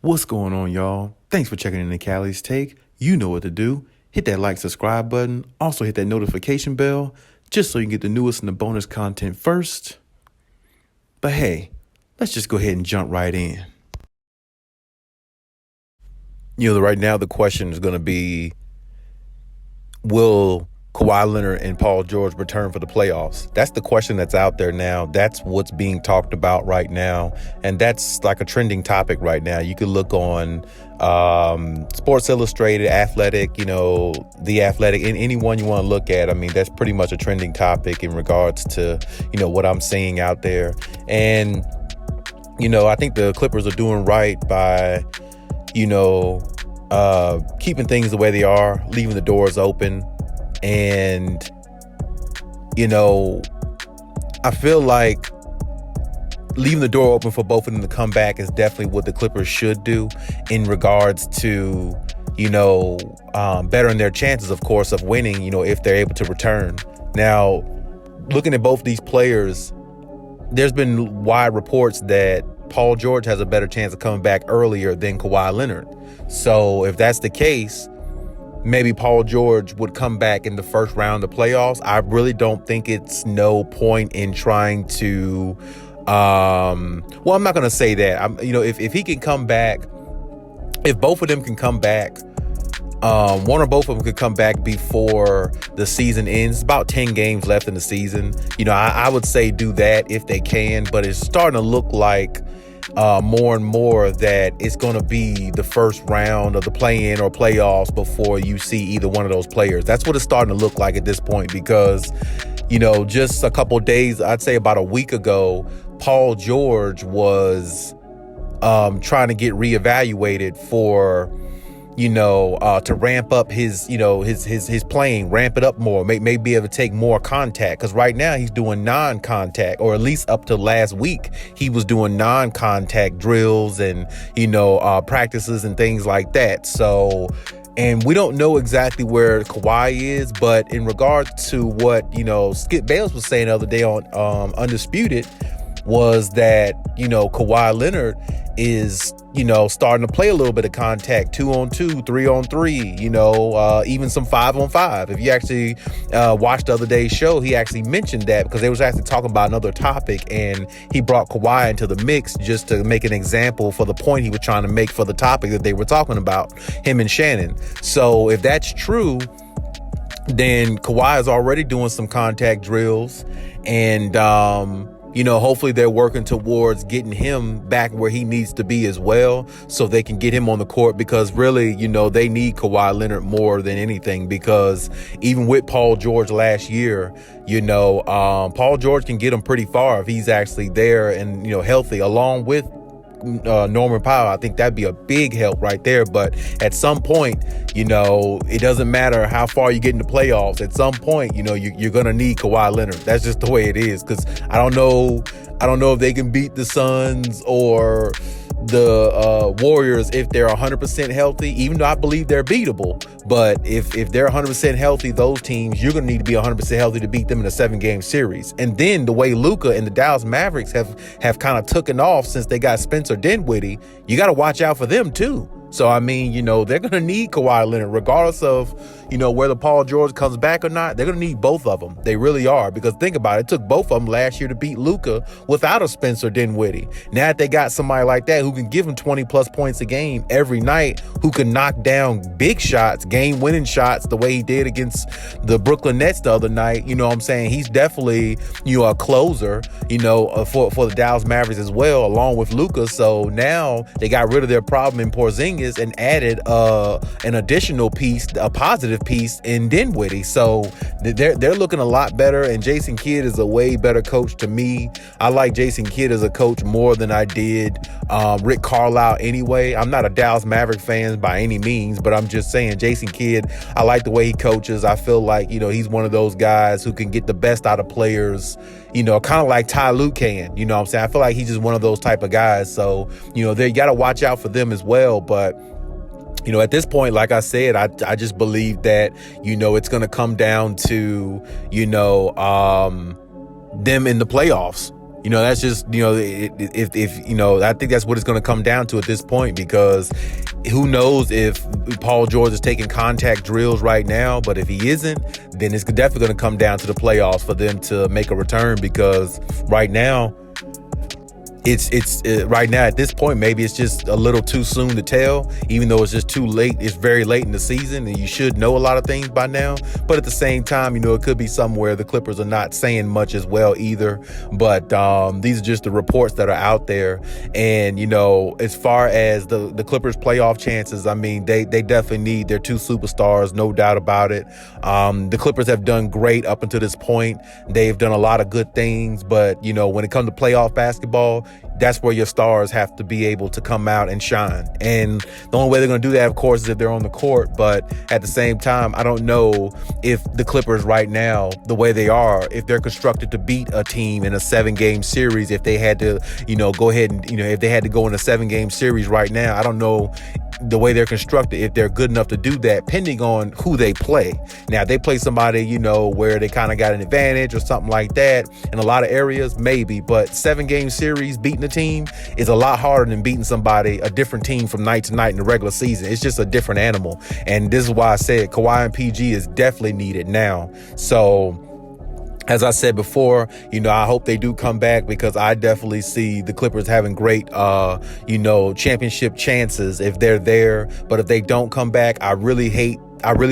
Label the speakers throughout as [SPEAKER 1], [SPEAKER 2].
[SPEAKER 1] What's going on, y'all? Thanks for checking in the Khaliis Take. You know what to do. Hit that like, subscribe button. Also hit that notification bell just so you can get the newest and the bonus content first. But hey, let's just go ahead and jump right in. Right now the question is going to be, will Kawhi Leonard and Paul George return for the playoffs? That's the question that's out there now. That's what's being talked about right now. And that's like a trending topic right now. You could look on Sports Illustrated, Athletic, The Athletic, and anyone you want to look at. I mean, that's pretty much a trending topic in regards to, what I'm seeing out there. And, I think the Clippers are doing right by, keeping things the way they are, leaving the doors open. And, I feel like leaving the door open for both of them to come back is definitely what the Clippers should do in regards to, bettering their chances, of course, of winning, if they're able to return. Now, looking at both these players, there's been wide reports that Paul George has a better chance of coming back earlier than Kawhi Leonard. So if that's the case, maybe Paul George would come back in the first round of the playoffs. I really don't think it's no point in trying to, I'm not going to say that. If he can come back, if both of them can come back, one or both of them could come back before the season ends. About 10 games left in the season. I would say do that if they can, but it's starting to look like more and more that it's going to be the first round of the play-in or playoffs before you see either one of those players. That's what it's starting to look like at this point because, just a couple of days, I'd say about a week ago, Paul George was trying to get reevaluated for, to ramp up his playing, ramp it up more, may be able to take more contact. Because right now he's doing non-contact, or at least up to last week, he was doing non-contact drills and, practices and things like that. So, and we don't know exactly where Kawhi is, but in regards to what, Skip Bayless was saying the other day on Undisputed, was that, Kawhi Leonard is, starting to play a little bit of contact, 2-on-2, 3-on-3, even some 5-on-5. If you actually watched the other day's show, he actually mentioned that because they was actually talking about another topic, and he brought Kawhi into the mix just to make an example for the point he was trying to make for the topic that they were talking about, him and Shannon. So if that's true, then Kawhi is already doing some contact drills, and hopefully they're working towards getting him back where he needs to be as well, so they can get him on the court, because really, they need Kawhi Leonard more than anything, because even with Paul George last year, Paul George can get him pretty far if he's actually there and, healthy, along with Norman Powell. I think that'd be a big help right there. But at some point, it doesn't matter how far you get in the playoffs. At some point, you're gonna need Kawhi Leonard. That's just the way it is. Because I don't know if they can beat the Suns or the Warriors if they're 100% healthy, even though I believe they're beatable. But if they're 100% healthy, those teams, you're going to need to be 100% healthy to beat them in a 7-game series. And then the way Luka and the Dallas Mavericks have kind of taken off since they got Spencer Dinwiddie, you got to watch out for them too. So, I mean, they're going to need Kawhi Leonard regardless of, whether Paul George comes back or not. They're going to need both of them. They really are. Because think about it. It took both of them last year to beat Luka without a Spencer Dinwiddie. Now that they got somebody like that who can give him 20-plus points a game every night, who can knock down big shots, game-winning shots the way he did against the Brooklyn Nets the other night, what I'm saying? He's definitely, a closer, for the Dallas Mavericks as well, along with Luka. So now they got rid of their problem in Porzingis and added an additional piece, a positive piece in Dinwiddie. So they're looking a lot better, and Jason Kidd is a way better coach to me. I like Jason Kidd as a coach more than I did Rick Carlisle anyway. I'm not a Dallas Maverick fan by any means, but I'm just saying Jason Kidd, I like the way he coaches. I feel like, he's one of those guys who can get the best out of players, kind of like Ty Lue can, what I'm saying? I feel like he's just one of those type of guys. So, you got to watch out for them as well. But at this point, like I said, I just believe that, it's going to come down to, them in the playoffs. That's just, if I think that's what it's going to come down to at this point, because who knows if Paul George is taking contact drills right now, but if he isn't, then it's definitely going to come down to the playoffs for them to make a return, because right now, right now at this point, maybe it's just a little too soon to tell, even though it's just too late. It's very late in the season and you should know a lot of things by now. But at the same time, it could be somewhere the Clippers are not saying much as well either. But these are just the reports that are out there. And, as far as the Clippers playoff chances, I mean, they definitely need their two superstars, no doubt about it. The Clippers have done great up until this point. They've done a lot of good things. But, when it comes to playoff basketball, that's where your stars have to be able to come out and shine. And the only way they're going to do that, of course, is if they're on the court. But at the same time, I don't know if the Clippers right now, the way they are, if they're constructed to beat a team in a 7-game series, if they had to, go ahead and, if they had to go in a 7-game series right now, I don't know the way they're constructed, if they're good enough to do that, pending on who they play. Now, if they play somebody, where they kind of got an advantage or something like that, in a lot of areas, maybe. But 7-game series, beating a team is a lot harder than beating somebody, a different team from night to night in the regular season. It's just a different animal. And this is why I said Kawhi and PG is definitely needed now. So, as I said before, I hope they do come back, because I definitely see the Clippers having great, championship chances if they're there. But if they don't come back, I really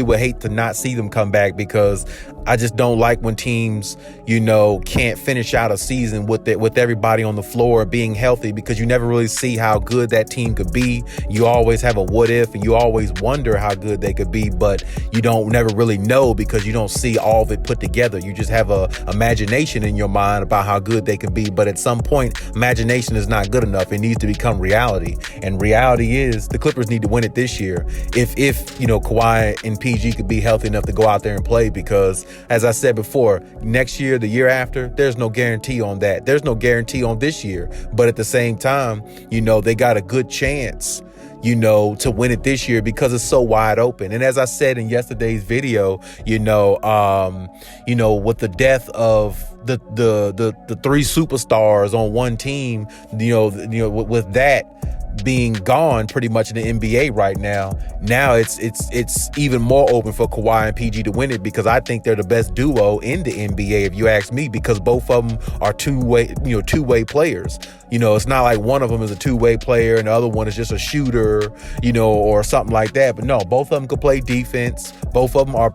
[SPEAKER 1] would hate to not see them come back, because I just don't like when teams, can't finish out a season with everybody on the floor being healthy, because you never really see how good that team could be. You always have a what if, and you always wonder how good they could be, but you don't never really know, because you don't see all of it put together. You just have a imagination in your mind about how good they can be. But at some point, imagination is not good enough. It needs to become reality. And reality is the Clippers need to win it this year. If Kawhi and PG could be healthy enough to go out there and play, because as I said before, next year, the year after, there's no guarantee on that. There's no guarantee on this year. But at the same time, they got a good chance, to win it this year, because it's so wide open. And as I said in yesterday's video, with the death of the three superstars on one team, with that being gone pretty much in the NBA right now it's even more open for Kawhi and PG to win it, because I think they're the best duo in the NBA, if you ask me, because both of them are two-way players. It's not like one of them is a two-way player and the other one is just a shooter, or something like that. But no, both of them can play defense. Both of them are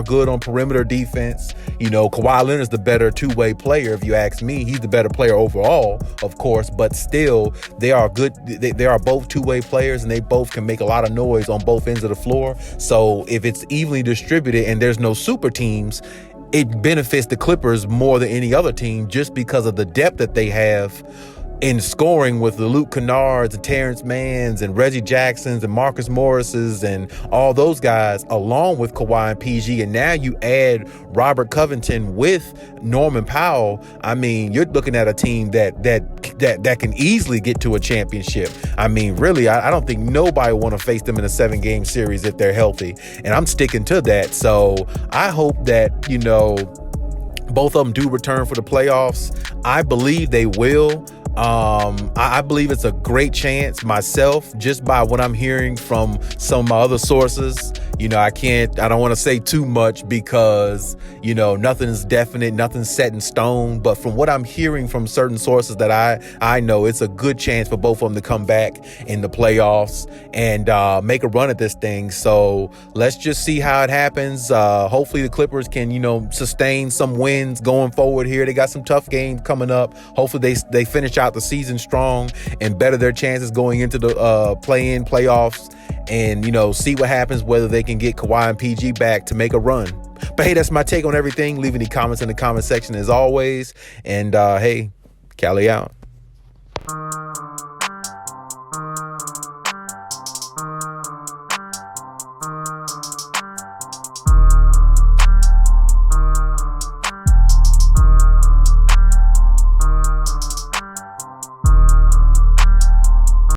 [SPEAKER 1] good on perimeter defense. Kawhi Leonard's the better two-way player, if you ask me. He's the better player overall, of course, but still, they are good. They are both two-way players, and they both can make a lot of noise on both ends of the floor. So if it's evenly distributed and there's no super teams, it benefits the Clippers more than any other team, just because of the depth that they have in scoring, with the Luke Kennards and Terrence Manns and Reggie Jacksons and Marcus Morrises and all those guys, along with Kawhi and PG. And now you add Robert Covington with Norman Powell. I mean, you're looking at a team that can easily get to a championship. I mean, really, I don't think nobody want to face them in a 7-game series if they're healthy. And I'm sticking to that. So I hope that, both of them do return for the playoffs. I believe they will. I believe it's a great chance myself, just by what I'm hearing from some of my other sources. I don't want to say too much, because, nothing's definite, nothing's set in stone. But from what I'm hearing from certain sources that I know, it's a good chance for both of them to come back in the playoffs and make a run at this thing. So let's just see how it happens. Hopefully the Clippers can, sustain some wins going forward here. They got some tough games coming up. Hopefully they finish out the season strong and better their chances going into the play-in playoffs, and see what happens, whether they can get Kawhi and PG back to make a run. But hey, that's my take on everything. Leave any comments in the comment section as always, and hey, Khaliis out.